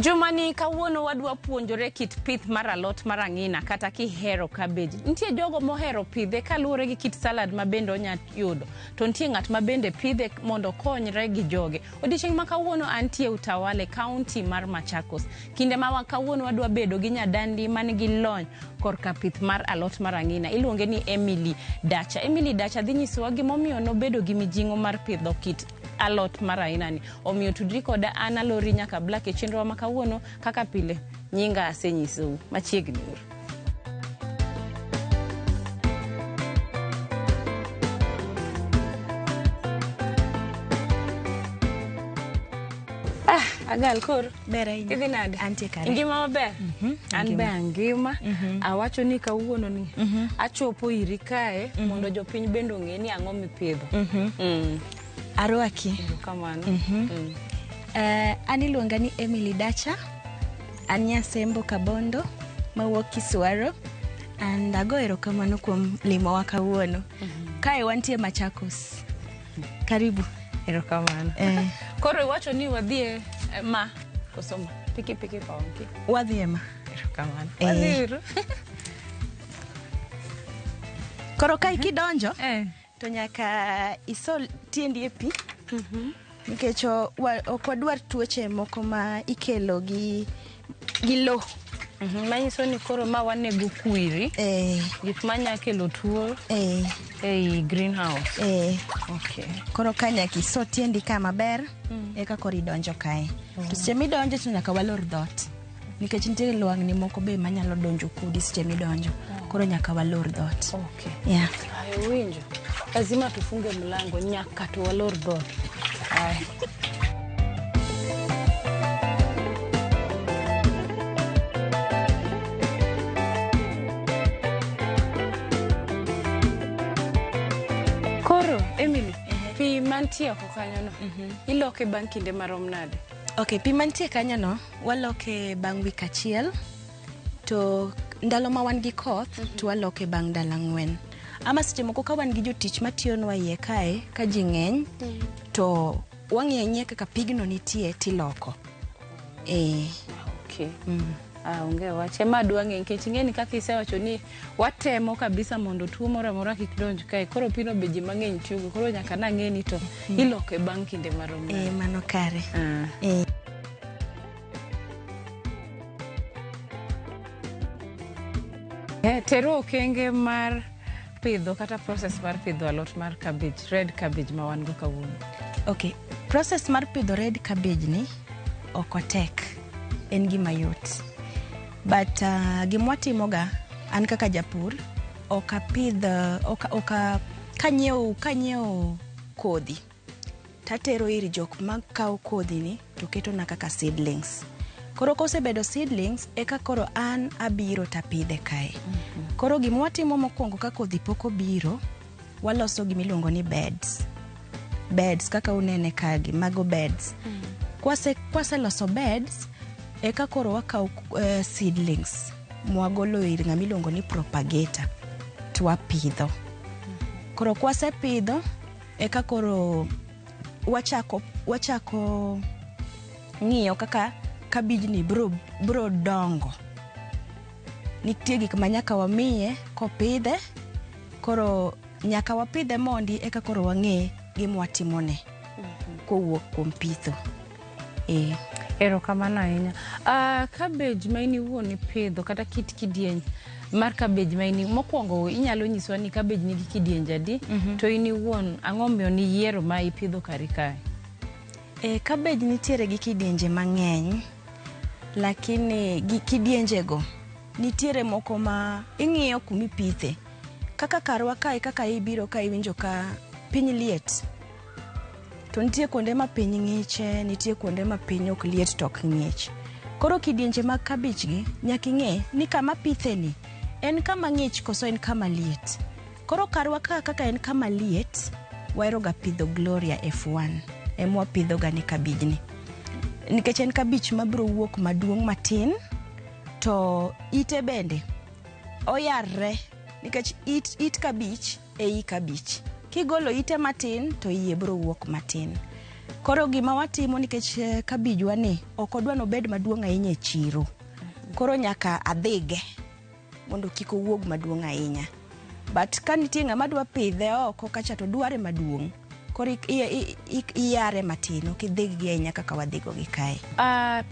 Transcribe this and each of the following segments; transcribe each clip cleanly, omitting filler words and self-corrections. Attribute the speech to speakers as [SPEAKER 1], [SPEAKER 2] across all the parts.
[SPEAKER 1] Jumani kawuono wadwa puonjore kit pith mar alot mar ang'ina kata kihero cabbage. Nitie jogo mohero pidhe kaluwore gi kit salad ma bende onya yudo. To nitie ng'at ma bende pidhe mondo konyre gi joge. Odiochieng' ma kawuono antie Utawala, kaunti mar Machakos. Kinde ma kawuono wadwa bedo gi nyadandi man gi lony korka pith mar alot mar ang'ina. Iluonge ni Emily Dacha. Emily Dacha dhi nyisowa gimomiyo nobedo gi mijing'o mar pidho kit alot mar aina ni. Omiyo tudri koda Anna Lori nyaka Black e chenro ma kawuono kaka pile nyinga asenyisou machiegni uru. Agal kor
[SPEAKER 2] bera
[SPEAKER 1] idhi nade
[SPEAKER 2] antie kare
[SPEAKER 1] ngima maber an be angima awacho ni kawuono ni achopo iri kae mondo jopiny bendo ng'e ni ang'o mipidho.
[SPEAKER 2] Arwaki
[SPEAKER 1] kamano.
[SPEAKER 2] Ani luonga ni Emily Dacha, an nyasembo Kabondo mawuok Kiswaro, and ago erokamano kuom limo wa kawuono. Kae wantie Machakos. Karibu.
[SPEAKER 1] Erokamano. Koro iwacho ni wadhie ma kosoma piki paonki.
[SPEAKER 2] Wadhie ma.
[SPEAKER 1] Erokamano. Wadhiru.
[SPEAKER 2] Koro kai kidonjo to nyaka isol tiendi e pi. Nikech ok wadwar tuoche moko ma ikelo gi lo.
[SPEAKER 1] Manyiso ni koro ma wanego kwiri. Gik manya kelo tuo ei greenhouse. Okay.
[SPEAKER 2] Koro ka nyaka iso tiendi ka maber eka koro idonjo kae. To seche midonjo to nyaka walor dhot. Nikech nitie lwang'ni moko be manyalo donjo kudi seche midonjo. Koro nyaka walor dhot.
[SPEAKER 1] Okay.
[SPEAKER 2] Yeah.
[SPEAKER 1] Ayo winjo. Lazima tufunge mlango nyaka to walor dhot. Koro Emily, pi mantie oko kanyo no iloke bang' kinde marom nade?
[SPEAKER 2] Okay, pi mantie kanyo no waloke bang' wik achiel, to ndalo ma wan gi koth to waloke bang' ndalo 4. Ama seche moko ka wan gi jotich matiyonwa iye kae ka ji ng'eny to wang'ie kaka pigno nitie tiloko.
[SPEAKER 1] Okay. Onge wache madwa ng'e nikech ng'eni kaka isewacho ni watemo kabisa mondo tuo moro amora kik donj kae. Koro pino be ji mang'eny tiyogo, koro nyaka nang'eni to iloke bang' kinde marom nade?
[SPEAKER 2] Mano kare.
[SPEAKER 1] Tero okenge mar pidho kata process mar pidho alot mar cabbage, red cabbage ma wan go kawuono.
[SPEAKER 2] Okay, process mar pidho red cabbage ni okotek, en gima yot. But gimwatimoga an kaka japur kanyiewo kodhi tatero iri jok makawo kodhi ni to keto na kaka seedlings. Koro kosebedo seedlings eka koro an abiro tapidhe kae. Koro gimwatimo mokwongo ka kodhi pok obiro, waloso gimiluongo ni beds kaka unene kagi, mago beds. Kwase loso beds eka koro wakawo seedlings mwagolo ir ng'amiluongo ni propagator twapidho. Koro kwase pidho eka koro wachako ng'iyo kaka cabbage ni bro dongo. Nitie gik manyaka wamiye kopidhe, koro nyaka wapidhe mondi eka koro wang'e gimwatimone kowuok kuom pitho.
[SPEAKER 1] Erokamano ahinya. Cabbage ma in iwuon ipidho kata kit kidieny mar cabbage ma in mokwongo inyalo nyiswa ni cabbage nigi kidienje adi to in iwuon ang'o miyo ni yiero ma ipidho kari kae?
[SPEAKER 2] Cabbage nitiere gi kidienje mang'eny, lakini gi kidienje go nitiere moko ma ing'iyo kumipithe. Kaka karwa kae, kaka ibiro ka iwinjo ka piny liet, to nitie kuonde ma piny ng'iche, nitie kuonde ma piny ok liet to ok ng'ich. Koro kidienje mag cabbage gi nyaka ing'e ni kama pithe ni en kama ng'ich koso en kama liet. Koro karwa kaka en kama liet, waero ga pidho Gloria F1 emwa pidho ga ni cabbage ni. Nikech en cabbage mabro wuok maduong' matin, to ite bende oyarre nikech it cabbage ei cabbage. Kigolo ite matin to iye bro wuok matin. Koro gima watimo nikech kabijwa ni ok odwa nobed maduong' ahinya e chiro. Koro nyaka adhige mondo kik owuog maduong' ahinya. But ka nitie ng'ama dwa pidhe oko kacha to dware maduong'. Koro iyare matin, ok idhig ahinya kaka wadhigo gi kae.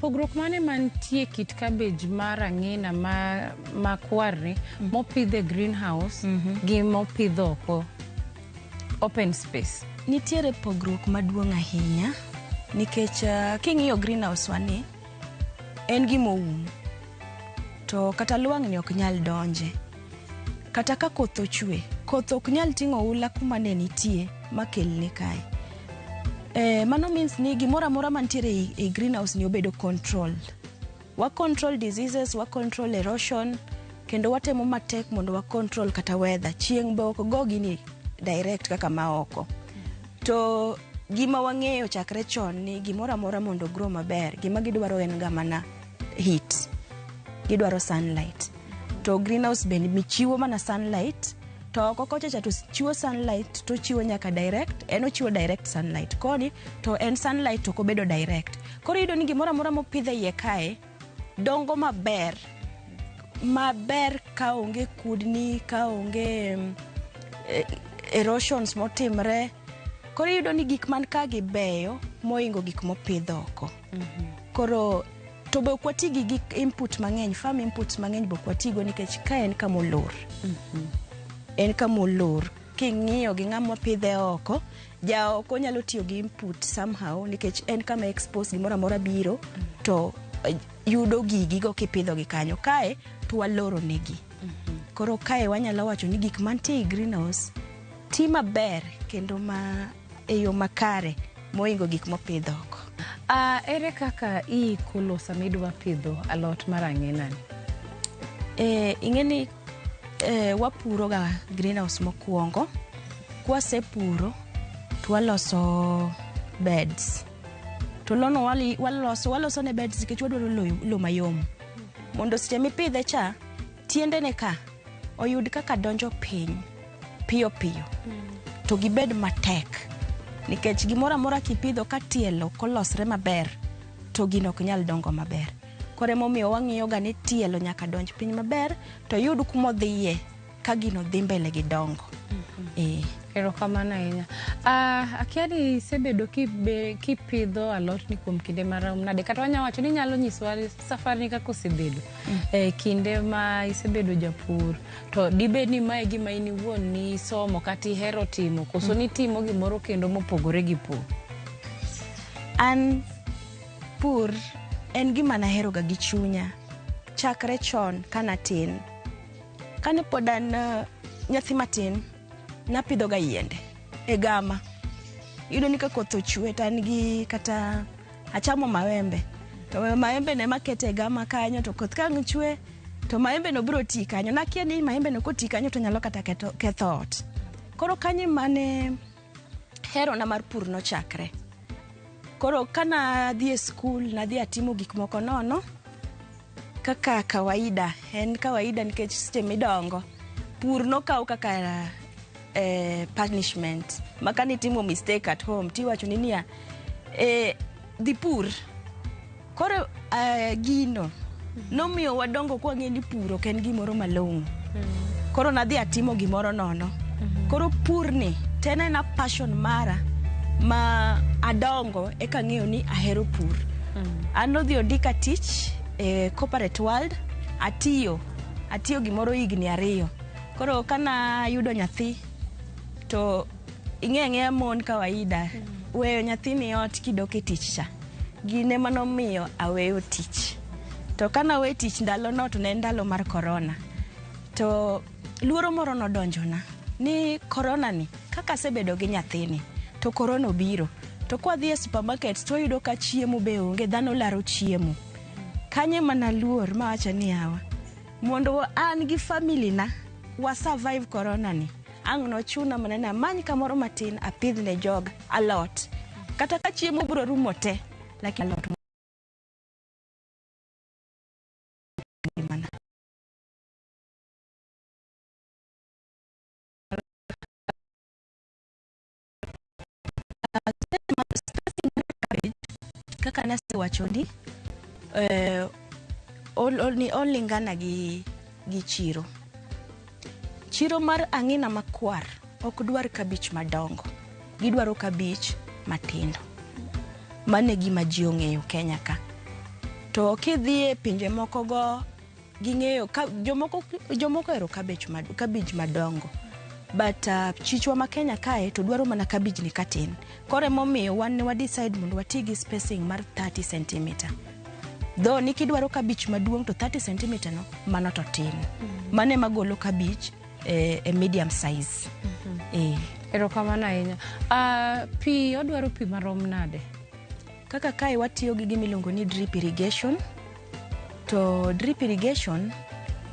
[SPEAKER 1] Pogruok mane mantie kit cabbage mar ang'ina ma kwarni mopidhe greenhouse gi mopidho oko open space?
[SPEAKER 2] Nitiere pogruok maduong' ahinya nikech king'iyo greenhouse wani en gimoum to kata lwang'ni ok nyal donje. Kata ka koth ochwe, koth ok nyal ting'o ula kuma ne nitie makelne kae. Mano means ni gimoro amora mantiere e greenhouse ni obedo controlled. Wa control diseases, wa control erosion, kendo watemo matek mondo wa control kata weather. Chieng' be ok go gini direct kaka maoko. To gima wang'eyo chakre chon ni gimoro amora mondo grow maber, gima gidwaro en ga mana heat. Gidwaro sunlight. To greenhouse bende michiwo mana sunlight, to oko kocha to chiwo sunlight to chiwo nyaka direct, en ochiwo direct sunlight. Koni to en sunlight to kobedo direct. Koro yudo ni gimoro amora mopidhe iye kae dongo maber ka onge kudni, ka onge erosions motimre. Koro yudo ni gik man ka gibeyo moingo gik mopidho oko. Koro to be ok wati gi gik input mang'eny, farm inputs mang'eny be ok watigo nikech ka en kamolor. En kamolor. King'iyo gi ng'ama pidhe oko, ja oko nyalo tiyo gi input somehow nikech en kama expose gimoro amora biro to yudo gigo kipidho gi kanyo. Kae to waloro negi. Koro kae wanyalo wacho ni gik mantie e greenhouse ti maber kendo e yo makare moingo gik mopidho oko.
[SPEAKER 1] Ere kaka iiko lowo sama idwa pidho alot mar ang'ina ni?
[SPEAKER 2] Ing'eni wapuro ga greenhouse mokwongo. Kwasepuro to waloso beds. To lono waloso ne beds nikech wadwaro lowo mayom. Mondo seche mipidhe cha, tiendene ka oyud kaka donjo piny piyo piyo. To gibed matek. Nikech gimoro amora kipidho ka tielo kolosre maber to gino ok nyal dongo maber. Koro emomiyo wang'iyo ga ni tielo nyaka donj piny maber to yud kuma odhiye ka gino dhi mbele gi dongo.
[SPEAKER 1] Erokamano ahinya. Akia ni isebedo kipidho alot ni kuom kinde marom nade, kata wanya wacho ni nyalo nyiswa safari ni kaka osebedo kinde ma isebedo japur, to dibed ni mae gima in iwuon ni somo kata ihero timo koso ni timo gimoro kendo mopogore gi pur?
[SPEAKER 2] An pur en gima nahero ga gi chunya chakre chon kana tin. Kane pod an nyathi matin napidho ga yiende e gama. Yudo ni ka koth ochwe tan gi kata achamo maembe. To maembe ne makete e gama kanyo to koth ka ng'chwe to maembe no biro ti kanyo. Nakia ni maembe no koti kanyo to nyalo kata ketho ot. Koro kanyo mane hero na mar pur no chakre. Koro kana dhi e skul nadhi atimo gik moko nono kaka kawaida. En kawaida nikech seche midongo pur no kaw kaka punishment. Maka nitimo mistake at home tiwacho ni niya dhi pur. Koro gino nomiyo wadongo kwa ng'e ni puro ok en gimoro malong'o. Koro nadhi atimo gimoro nono. Koro purni tena na passion mara ma adongo eka ng'eyo ni ahero pur. An nodhi ondika tich e corporate world. Atiyo gimoro higni 2. Koro kana yudo nyathi to ing'e mon kawaida weyo nyathini ot kidok e tich cha. Gine manomiyo aweyo tich. To kana we tich ndalo no to ne ndalo mar corona. To luoro moro nodonjona ni corona ni kaka sebedo gi nyathini to corona obiro. To kwa dhi e supermarket to yudo ka chiemo be onge, dhano laro chiemo. Kanye mana luor ma acha ni yawa. Mondo an gi family na wa survive corona ni. Ang' no chuna manena many kamoro matin apidh ne jog alot. Kata ka chiemo biro rumo te lakini alot mana. kaka nasiwacho ni olingana gi chiro. Chiro mar ang'ina makwar ok dwar kabich madongo, gidwaro kabich matindo. Mane gima ji ong'eyo Kenya ka. To kidhie pinje moko go ging'eyo jomoko ero kabich madongo. But chichwa ma Kenya kae to dwaro mana kabich ni katin. Kore momiyo wan ne decide mondo wati gi spacing mar 30 cm. Though nikidwaro kabich maduong' to 30 cm no mano to tin. Mane magolo kabich medium size.
[SPEAKER 1] Erokamano ahinya. Pi odwaro pi marom nade?
[SPEAKER 2] Kaka kae watiyo gi gimiluongo ni drip irrigation. To drip irrigation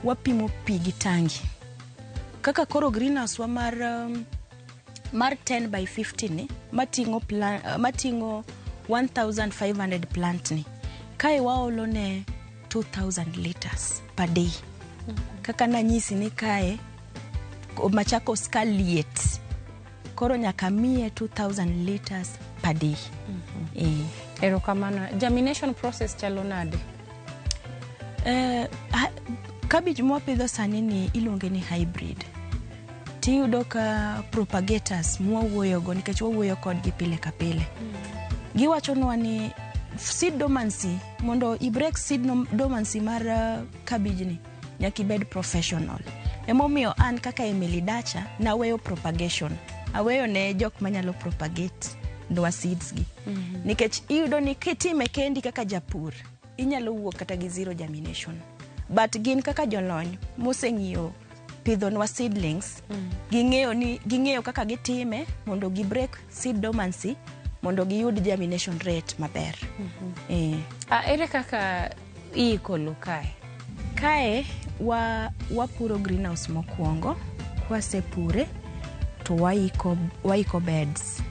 [SPEAKER 2] wapimo pi gi tangi. Kaka koro greenhouse wa mar 10 by 50 ni matingo 1500 plant ni. Kae waolo ne 2000 liters per day. Kaka nanyisi ni kae Machakos ka liet. Koro nyaka miye 2000 liters per day.
[SPEAKER 1] Erokamano. Germination process chalo nade?
[SPEAKER 2] Cabbage mwapidho sani ni iluonge ni hybrid. Tiyudo ka propagators mwawuoyo go nikech wawuoyo kodgi pile ka pile. Giwachonwa ni seed dormancy, mondo i-break seed dormancy mar cabbage ni nyaka ibed professional. Emomiyo an kaka Emily Dacha na weyo propagation. Aweyo ne jok manyalo propagate ndwa seeds gi. Nikech iyudo ni kitime kendi kaka japur, inyalo wuok kata gi zero germination. But gin kaka jolony moseng'iyo pidho nwa seedlings, ging'eyo kaka gitime mondo gi break seed dormancy mondo giyud germination rate maber.
[SPEAKER 1] Ere kaka iikolo kae?
[SPEAKER 2] Kae wapuro greenhouse mokwongo, kwasepure to waiko beds.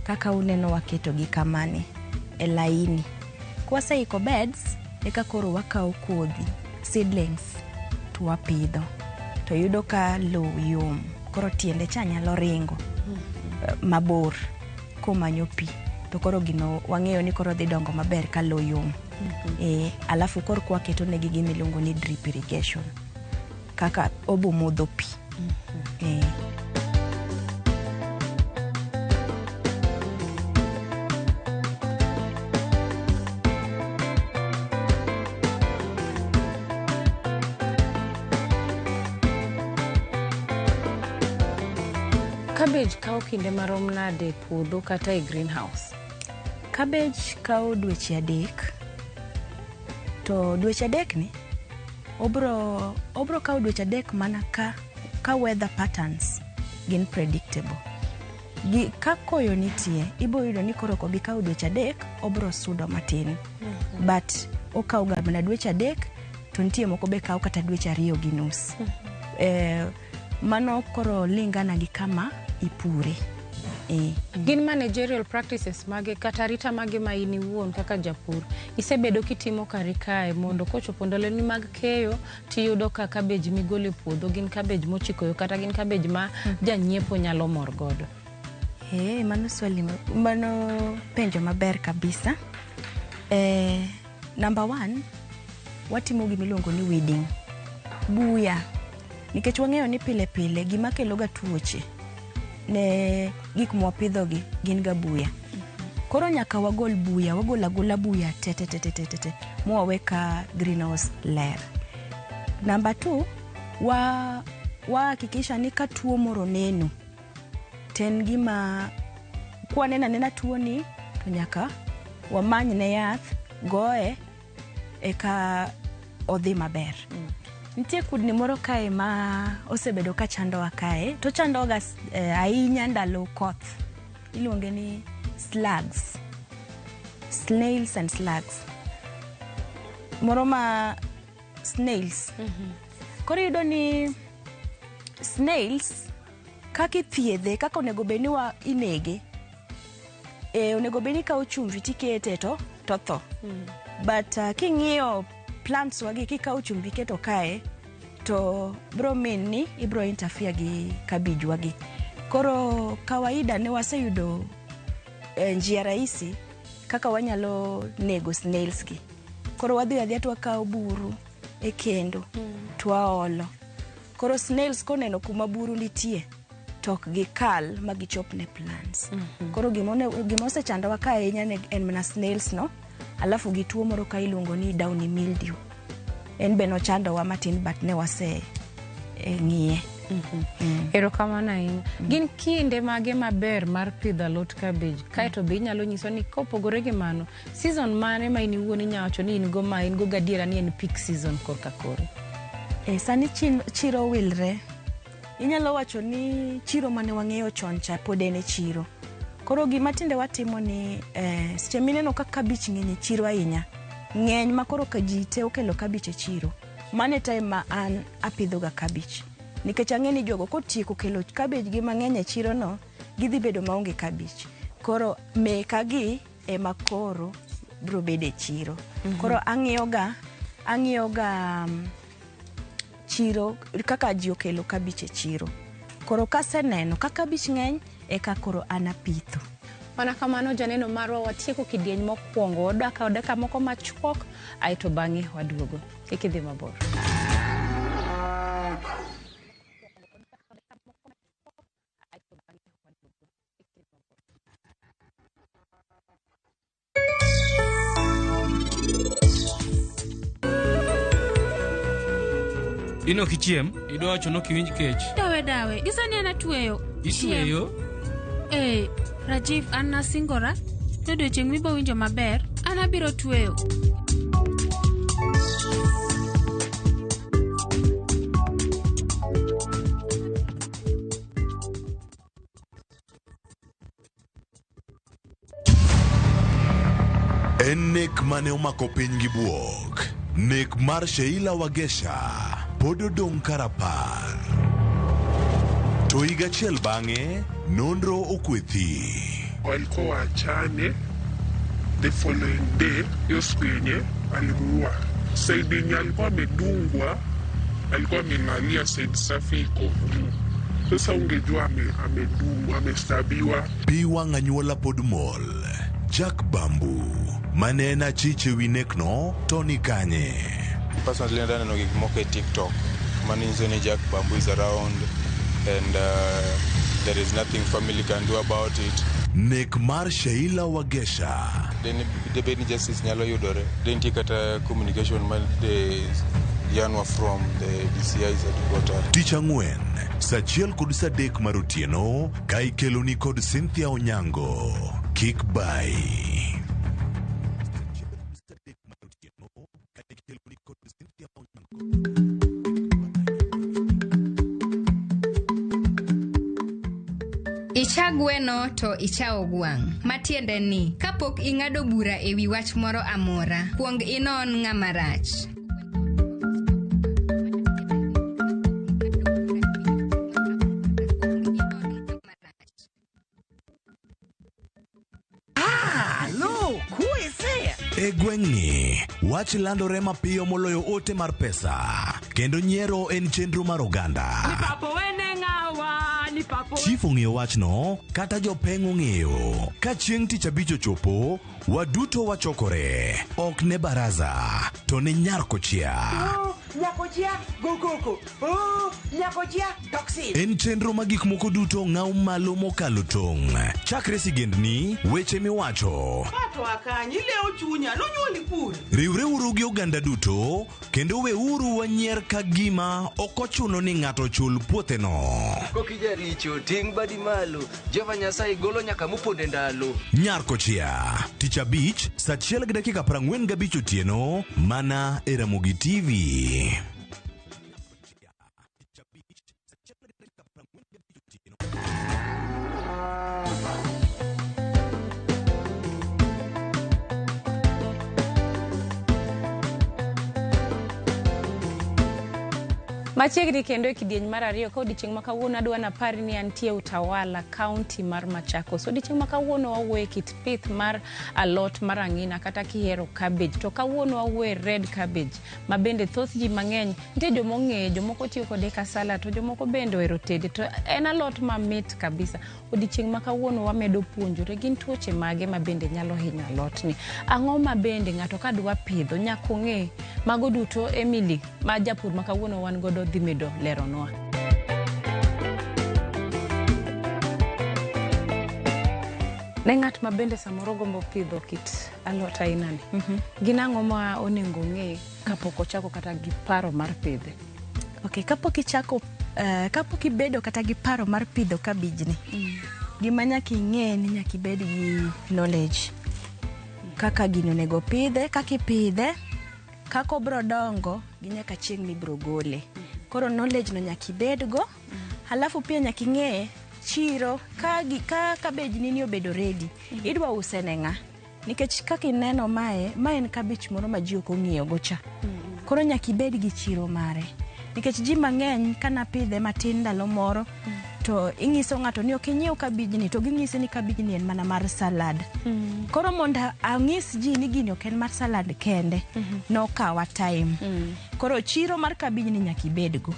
[SPEAKER 2] Kaka uneno waketo gi kamani e laini. Kwaseiko beds eka koro wakao kodhi seedlings to wapidho. To yudo ka low yom. Koro tiende cha nyalo ringo mabor komanyo pi. To koro gino wang'eyo ni koro dhi dongo maber ka low yom. Alafu koro kwaketo negi gimiluongo ni drip irrigation. Kaka obo modho pi.
[SPEAKER 1] Cabbage kao kinde marom nade puodho kata e greenhouse?
[SPEAKER 2] Cabbage kao dweche 3. To dweche 3 ni obro kao dweche 3 mana ka weather patterns gin predictable. Ka koyo nitie, ibo yudo ni koro kobi kao dweche 3, obro sudo matin. But okao ga mana dweche 3, to nitie moko be kao kata dweche 2 gi nus. Mano koro lingana gi kama ipure.
[SPEAKER 1] Gin managerial practices mage kata rita mage ma ini wuon kaka japur isebedo kitimo kari kae mondo kochopo ndalo ni mag keyo tiyudo ka cabbage migole puodho gin cabbage mochikoyo kata gin cabbage ma janyiepo nyalo mor godo?
[SPEAKER 2] Mano penjo maber kabisa. Number 1, watimo gimiluongo ni weeding. Buya. Nikech wang'eyo ni pile pile gima kelo ga tuoche ne gik mwapidho gi gin ga buya. Koro nyaka wagol buya, agola buya te mwaweka greenhouse ler. Number 2, hakikisha ni ka tuo moro neno. Ten gima kwa nena tuo ni to nyaka wamany ne yath goe eka odhi maber. Nitie kudni moro kae ma osebedo ka chandowa kae. To chandoga ahinya ndalo koth. Iluonge ni slugs. Snails and slugs. Moro ma snails. Koro yudo ni snails kaka ithiedhe, kaka onego beni wa inege. Onego beni ka ochumvi tikete to tho. But king'iyo plants wagi kika uchumbi keto kae to bro mean ni ibro interfere gi cabbage wagi. Koro kawaida ne waseyudo njia rahisi kaka wanyalo nego snails gi. Koro wadhi adhiya to wakao buru e kendo twaolo. Koro snails koneno kuma buru nitie tok gi kal magi chop ne plants. Koro gimose chando wa ka ahinya en mana snails no, alafu gi tuo moro ka iluongo ni downy mildew. En be no chando wa matin but ne wase ng'iye.
[SPEAKER 1] Erokamano ahinya. Gin kinde mage maber mar pidho alot cabbage? Kaeto be inyalo nyiso ni kopogore gi mano, season mane ma in iwuon inyawacho ni in go gadiera ni en peak season korka koro?
[SPEAKER 2] Sani chiro wilre. Inyalo wacho ni chiro mane wang'eyo chon cha pod en e chiro. Koro gima tinde watimo ni seche mineno ka kabich ng'eny e chiro ahinya, ng'eny ma koro ka ji te okelo kabich e chiro, mane time ma an apidho ga kabich. Nikech ang'eni jogo kotieko kelo kabich gi mang'eny e chiro no, gidhi bedo maonge kabich. Koro meka gi ema koro bro bede chiro. Koro ang'iyo ga chiro kaka ji okelo kabich e chiro. Koro kaseneno ka kabich ng'eny eka koro anapitho.
[SPEAKER 1] Mana kamano janeno marwa watieko kidieny mokwongo, odaka moko machuok aito bang'e waduogo. Kik idhi mabor.
[SPEAKER 3] Ino kichiem, idwa wacho no kiwinj kech.
[SPEAKER 4] Dawe, gisani ana tueyo.
[SPEAKER 3] Itueyo?
[SPEAKER 4] Rajiv, an nasingora, to dochieng' mibo winjo maber, an abiro tueyo.
[SPEAKER 5] En nek mane omako piny gi buok. Nek mar Sheila Wagesha pod odong' karapar. To higa achiel bang'e nonro okwethi.
[SPEAKER 6] Walikuwa wachane, the following day hiyo siku yenye alimuua. Saidi yenye alikuwa amedungwa, alikuwa amelalia saidi safi iko juu. Sasa ungejua amedungwa, amestabiwa.
[SPEAKER 5] Piwang' anyuola pod mol. Jack Bambu mane en achiche wi nekno to ni kanye.
[SPEAKER 7] Personally, I don't know TikTok. Manizoni Jack Bambu is around, and there is nothing family can do about it.
[SPEAKER 5] Nek mar Sheila Wagesha.
[SPEAKER 7] Then the Beni Justice Nyalo Yudore. Then take a communication man the Yanwa from the DCI's headquarters.
[SPEAKER 5] Tich Ang'wen, sachiel kod sadek marotieno, ka ikeloni kod Cynthia Onyango. Kik bai.
[SPEAKER 8] Icha gweno to ichao gwang'. Matiende ni, kapok ing'ado bura ewi wach moro amora, kuong inon ng'ama rach.
[SPEAKER 5] E gweng'ni, wach landore mapiyo moloyo ote mar pesa. Kendo nyiero en chenro mar oganda. Chief ong'eyo wachno, kata jopeng' ong'eyo. Ka chieng' tich abich ochopo, waduto wachokore. Ok ne baraza, to ne Nyarkochia.
[SPEAKER 9] Nyakochia, gokoko. Nyakochia, toxin.
[SPEAKER 5] En chenro ma gik moko duto ng'aw malo mokalo tong'. Chakre sigendni, weche miwacho.
[SPEAKER 9] Pato akanyi leo chunya, nonyuoli pur.
[SPEAKER 5] Riwre uru gi oganda duto, kendo we uru wanyier ka gima okochuno ni ng'ato chul puothe no.
[SPEAKER 10] Kokija richo, ting' badi malo, Jehova Nyasaye golo nyaka muponde ndalo.
[SPEAKER 5] Nyarkochia, tich abich, saa 1:45 otieno, mana e Ramogi TV.
[SPEAKER 1] Machiegni kendo e kidieny mar ariyo ka odiochieng' ma kawuono adwa napari ni antie Utawala, kaunti mar Machakos. Odiochieng' ma kawuono wawuoye kit pith mar alot mar ang'ina kata kihero cabbage. To kawuono wawuoye red cabbage ma bende thoth ji mang'eny nitie joma ong'eyo, jomoko tiyo kode ka salad to jomoko bende ohero tede. To en alot mamit kabisa. Odiochieng' ma kawuono wamedo puonjore gin tuoche mage ma bende nyalo hinyo alotni. Ang'o ma bende ng'ato ka dwa pidho nyaka ong'e. Mago duto Emily ma japur ma kawuono wan godo dhi medo leronwa. Ne ng'at ma bende samoro gombo pidho kit alot ainani. Gin ang'o ma onego ong'e kapok ochako kata gi paro mar pidhe?
[SPEAKER 2] Okay, kapok ibedo kata gi paro mar pidho cabbage ni. Gima nyaka ing'e ni nyaka ibed gi knowledge. Kaka gino onego pidhe, kaka ipidhe, kaka obro dongo gi nyaka chieng' mibro gole. Koro knowledge no nyaka ibedgo. Halafu pia nyaka ing'e chiro ka cabbage ni obedo ready. Idwa use ne ng'a? Nikech kaka ineno mae en cabbage moro ma ji ok ong'iyo go cha. Koro nyaka ibed gi chiro mare. Nikech ji mang'eny kana pidhe matin ndalo moro to ing'iso ng'ato ni ok inyiew cabbage ni to ging'isi ni cabbage ni en mana mar salad. Koro mondo ang'is ji ni gini ok en mar salad kende, no kawa time. Koro chiro mar cabbage ni nyaka ibedgo.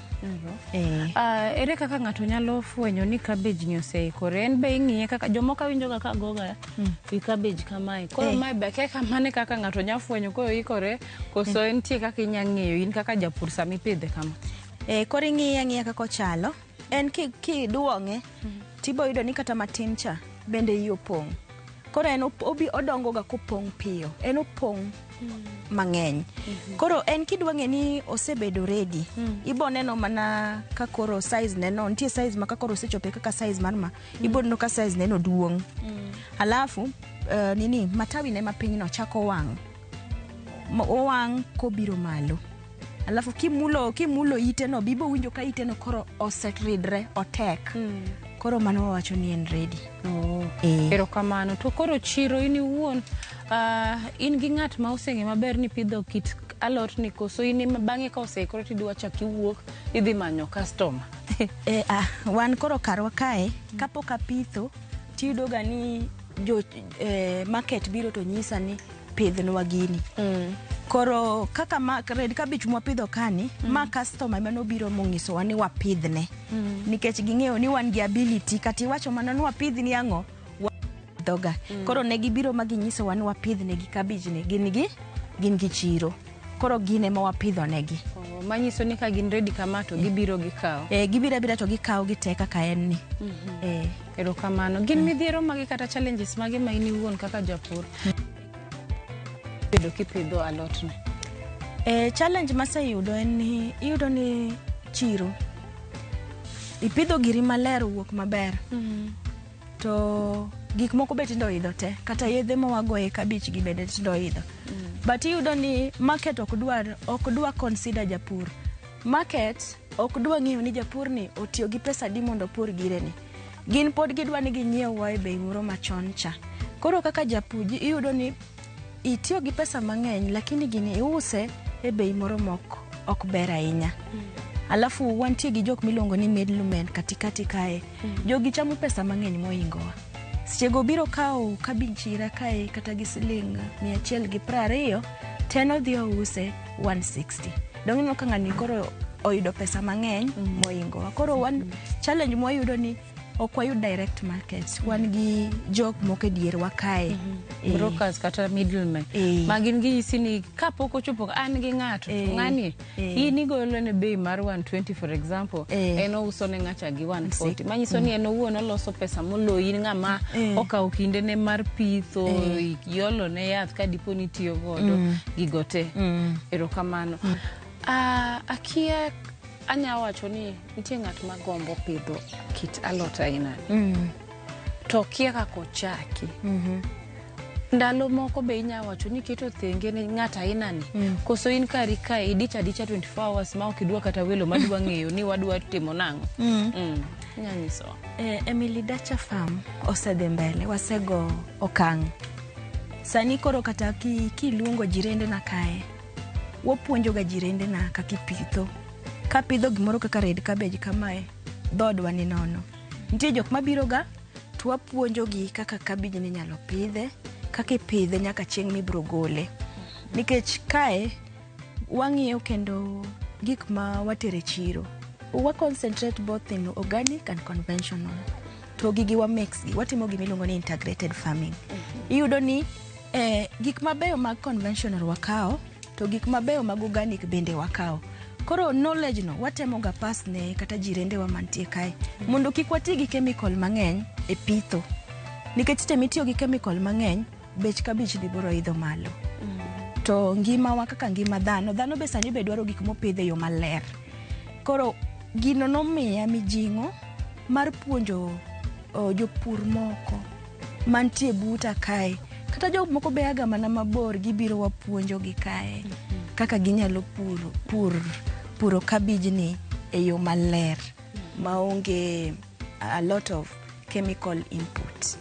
[SPEAKER 1] Ere kaka ng'ato nyalo fwenyo ni cabbage ni oseikore? En be ing'iye kaka jomoko winjoga ka goga wi cabbage kamae. Koro mae be kaka mane kaka ng'ato nya fwenyo ko oikore koso entie kaka inya ng'eyo in kaka japur sami pidhe kama?
[SPEAKER 2] Koro ing'iya kaka ochalo. En kiduong'e tibo yudo ni kata matin cha bende iyo pong'. Koro en odongo ga kopong' piyo. En opong' mang'eny. Koro en kiduong'e ni osebedo ready. Ibo neno mana ka koro size neno. Nitie size ma kakoro osechope kaka size mar ma. Ibo neno ka size neno duong'. Halafu matawi ne mapiny no chako wang'. Owang' kobiro malo. Alafu kimulo ite no bibo winjo ka ite no koro osetridre otek. Koro mano wacho ni en ready.
[SPEAKER 1] Erokamano. To koro chiro in iwuon in gi ng'at ma oseng'e maber ni pidho kit alot ni koso in bang'e ka oseikore tidwa chak iwuok idhi manyo customer?
[SPEAKER 2] Wan koro karwa kae kapok apitho tiyudo ga ni market biro to nyisa ni pidhnwa gini. Koro kaka red cabbage mwapidho kani, ma customer mano biro mong'iso wa ni wapidhne. Nikech ging'eyo ni wan gi ability kati wacho mana ni wapidhni ang'o wapidhoga. Koro ne gibiro ma ginyiso wa ni wapidhne gi cabbage ni gin gi chiro. Koro gine ma wapidho negi.
[SPEAKER 1] Manyiso ni ka gin ready kama to gibiro gikaw.
[SPEAKER 2] Gibiro to gikaw giteka ka en ni.
[SPEAKER 1] Erokamano. Gin midhiero magi kata challenges magi ma in iwuon kaka japur bedo kipidho alot ni?
[SPEAKER 2] Challenge maseyudo en ni iyudo ni chiro. Ipidho giri maler wuok maber. To gik moko be tindo idho te. Kata yedhe ma wagoye cabbage gi bende tindo idho. But iyudo ni market ok dwa consider japur. Market ok dwa ng'iyo ni japur ni otiyo gi pesa di mondo pur gire ni. Gin pod gidwa ni ginyiew wa e bei moro machon cha. Koro kaka japur iyudo ni itiyo gi pesa mang'eny lakini gini iuse e bei moro ok ber ahinya. Alafu wantie gi jok milongo ni middlemen katikati kae. Jogi chamo pesa mang'eny moingowa. Sechego biro kawo kabinchira kae kata gi siling 120 teno dhi use 160. Dong'ino ka ng'ani koro oyudo pesa mang'eny moingowa. Koro wan challenge mwayudo ni ok wayud direct market. Wan gi jok moko e dierwa kae.
[SPEAKER 1] Brokers kata middlemen. Magin ginyisi ni kapok ochopo an gi ng'ato ng'ani in igolo ne bei mar 120 for example en ouso ne ng'acha gi 140. Manyiso ni en owuon oloso pesa moloyi ng'ama okawo kinde ne mar pitho yolo ne yath ka dipo ni tiyo godo gigote. Erokamano. Akia anya wacho ni nitie ng'at ma gombo pidho kit alot ainani. To kia kako chaki. Ndalo moko be inya wacho ni keto thenge ne ng'at ainani. Koso in kari kae idicha 24 hours ma ok idwa kata welo madwa ng'eyo ni wadwa timo nang'o. Nyanyiso.
[SPEAKER 2] Emily Dacha Farm osedhi mbele, wasego okang'. Sani koro kata kiluongo jirende na kae. Wapuonjo ga jirende na kaka ipitho. kapidho gimoro kaka red cabbage kamae, dhodwa ni nono. Nitie jok mabiro ga, twapuonjogi kaka cabbage ni nyalo pidhe, kaka ipidhe nyaka chieng' mibro gole. Nikech kae, wang'iyo kendo gik ma watere chiro. We concentrate both in organic and conventional. To gigi wa mix gi, watimo gimiluongo ni integrated farming. Iyudo ni gik mabeyo mag conventional wakao, to gik mabeyo mag organic bende wakao. Koro knowledge no, watemo ga pass ne kata jirende wa mantie kae. Mondo kik wati gi chemical mang'eny e pitho. Nikech temitiyo gi chemical mang'eny, bech cabbage dhi biro idho malo. To ngima wa kaka ngima dhano be sani be dwaro gik mopidhe yo maler. Koro gino nomiya mijing'o mar puonjo jopur moko mantie buta kae. Kata jok moko be aga mana mabor gibiro wapuonjo gi kae kaka ginyalo puro cabbage ni e yo maler maonge a lot of chemical input.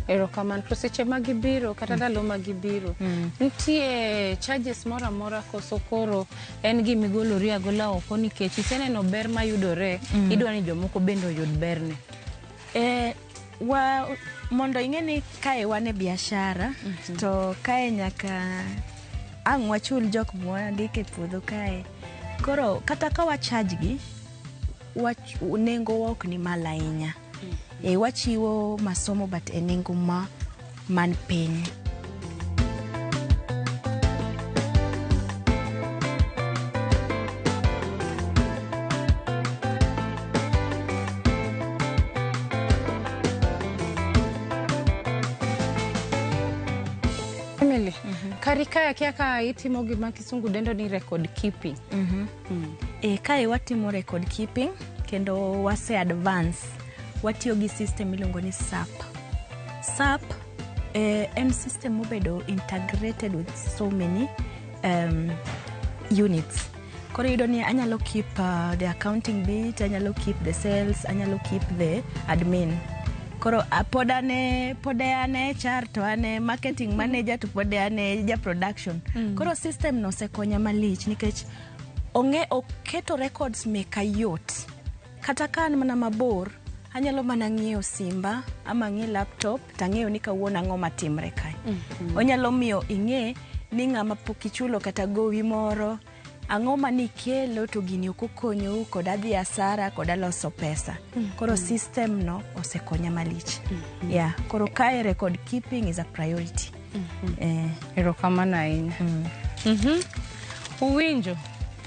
[SPEAKER 1] Erokamano. To seche magibiro kata ndalo magibiro, nitie charges mora mora koso koro en gimigolori agola oko nikech iseneno ber mayudore, idwa ni jomoko bende oyud berne.
[SPEAKER 2] Mondo ing'eni kae wane biashara, to kae nyaka ang' wachul jok mwandike e puodho kae. Koro kata ka wacharge gi, nengo ok ni mal ahinya. Wachiwo masomo but e nengo man piny.
[SPEAKER 1] Emily, karika kiaka itimo gima kisungu dendo ni record keeping.
[SPEAKER 2] Kae watimo record keeping, kendo wase advance. Watiyo gi system milongo ni SAP. SAP en system mobedo integrated with so many units. Koro yudo ni anyalo keep the accounting bit, anyalo keep the sales, anyalo keep the admin. Koro pode ane char to ane marketing manager to pode ane ja production. Koro system no sekonya malich nikech oketo records meka yot. Kata kan mana mabor, anyalo mana ng'iyo simba ama ng'i laptop tang'eyo ni kawuono ang'o matimre kae. Onyalo miyo ing'e ni ng'ama pok ichulo kata gowi moro, ang'o mani kelo to gini okokonyo kod adhi asara kod aloso pesa. Koro system no osekonya malich. Koro kae record keeping is a priority.
[SPEAKER 1] Erokamano ahinya. Uwinjo,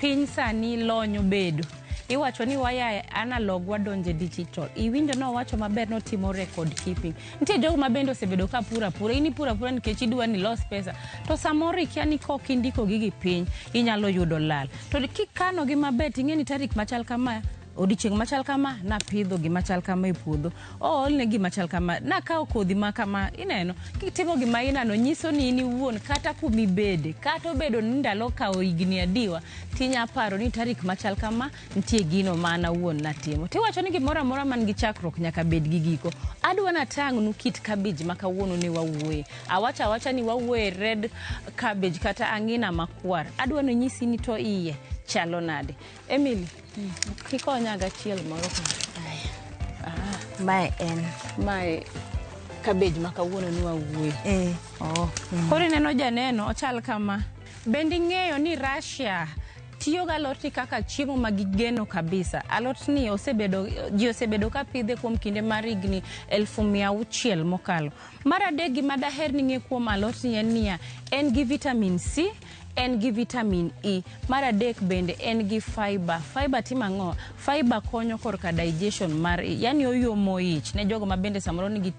[SPEAKER 1] piny sani lonyo bedo. Iwacho ni waya analog wadonje digital. Iwinjo no wacho maber no timo record keeping. Nitie jogo mabendo osebedo ka pura. Ini pura nikech idwa ni los pesa. To samoro ikia ni kok indiko gigi piny, inyalo yudo lal. To kikano gi maber ting'e ni tarik machal kama, odichieng' machal kama, napidho gima chal kama e puodho. Olne gima chal kama, nakao kodhi ma kama, ineno. Kitimo gima inano nyiso ni ini wuon kata kumibede, kata obedo ni ndalo kao higni adiwa, tinya paro ni tarik machal kama, nitie gino mana wuon natimo. Tiwacho ni gimoro amora man gi chakruok nyaka bed gi giko. Adwa natang'nu kit cabbage ma kawuono ni wawuoye. Awacha ni wawuoye red cabbage kata ang'ina makwar. Adwa no nyisi ni to iye chalo nade. Emily, kikonya gachiel moro mae cabbage ma kawuono ni wawuoye. Koro neno janeno ochal kama. Bendi ng'eyo ni Russia tiyo ga alot ni kaka chiemo magigeno kabisa. Alot ni ji osebedo ka pidhe kuom kinde mar higni 1600 mokalo. Mar adek gima daher ni ng'e kuom alot ni en niya, en gi vitamin C, en gi vitamin E. Mar adek bende en gi fiber. Fiber timang'o? Fiber konyo korka digestion mar, yani oyomo ich ne jogo mabende samoro nigi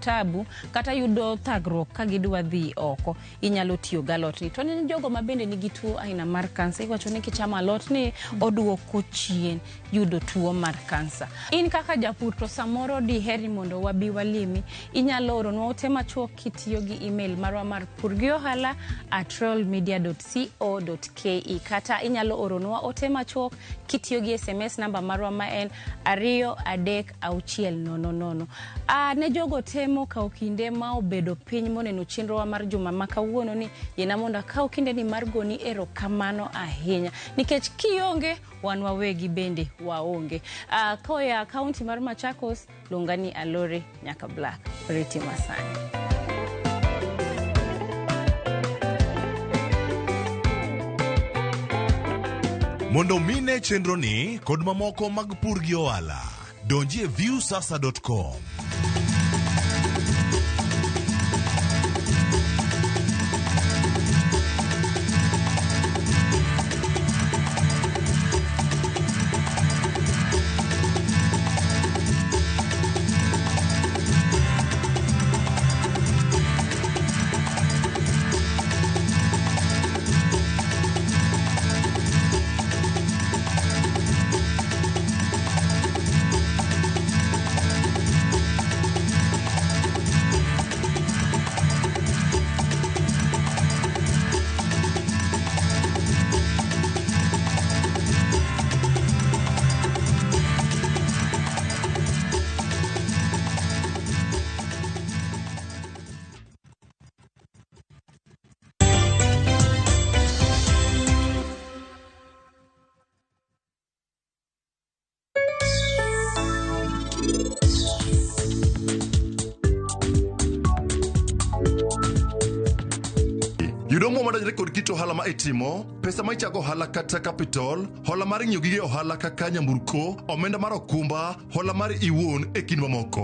[SPEAKER 1] tabu kata yudo thagruok ka gidwa dhi oko. Inyalo tiyo galot ni. To ne jogo mabende nigi tuo aina mar kansa, iwacho ni kichamo alot ni oduoko chien yudo tuo mar kansa. In kaka japur to samoro diheri mondo wabi walimi, inyalo oronwa ote machuok kitiyo gi email marwa mar purgiohala@royalmedia media.co.ke kata inyalo oronwa ote machuok kitiyo gi SMS namba marwa ma en 23600. Ne jogo temo kawo kinde ma obedo piny moneno chenrowa mar juma ma kawuono ni yena mondo kawo kinde ni mar goni erokamano ahinya nikech kionge wan wawegi bende waonge. Koya kaunti mar Machakos lungani Alore nyaka Black Riti Masani.
[SPEAKER 5] Mondo mine chenro ni kod mamoko mag pur gi ohala, donji e viewsasa.com. Yudo madonjore kod kit ohala ma itimo, pesa ma ichako ohala kata capital, hola mar ng'iewo gige ohala kaka nyamburko, omenda mar okumba, hola mar iwuon e kind mamoko.